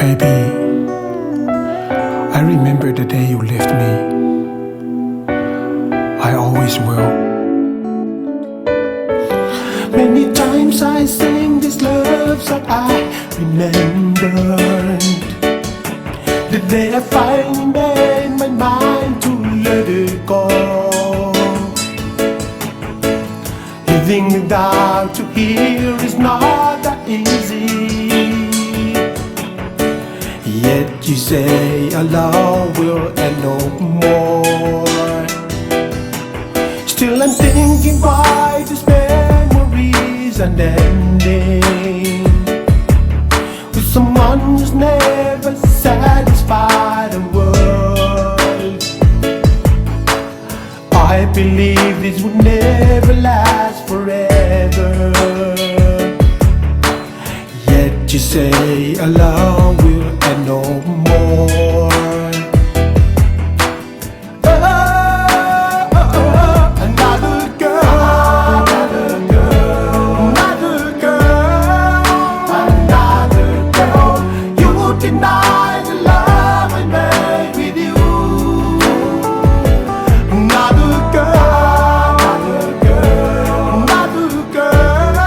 Baby, I remember the day you left me. I always will. Many times I sing this love song I remembered the day I finally made my mind to let it go. Living without you here is not that easy. Yet you say our love will end no more. Still I'm thinking why this memories unending with someone who's never satisfied the world. I believe this would never last forever. Yet you say our love will end no more. Another girl, another girl, another girl, another girl. You deny the love I made with you. Another girl, another girl, another girl,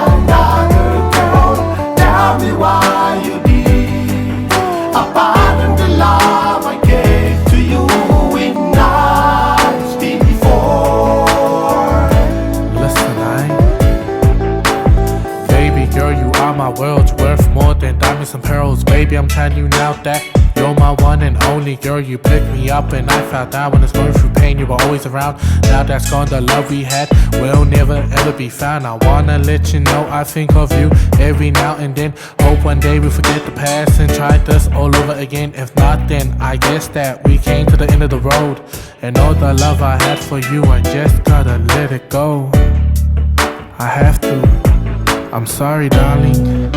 another girl. Tell me why you did abandon the love I gave to you in nights before. Listen, baby girl, you are my world. You're worth more than diamonds and pearls. Baby, I'm telling you now that you're my one and only girl. You picked me up and I felt that when I was going through pain, you were always around. Now that's gone, the love we had will never ever be found. I wanna let you know I think of you every now and then. Hope one day we forget the past and try this all over again. If not, then I guess that we came to the end of the road. And all the love I had for you, I just gotta let it go. I have to. I'm sorry, darling.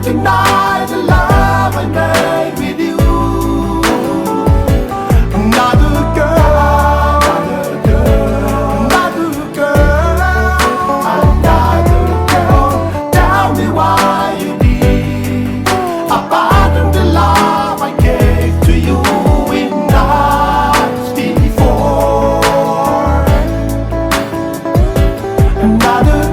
Deny the love I made with you. Another girl, another girl, another girl, another girl. Tell me why you did abandon the love I gave to you in nights before. Another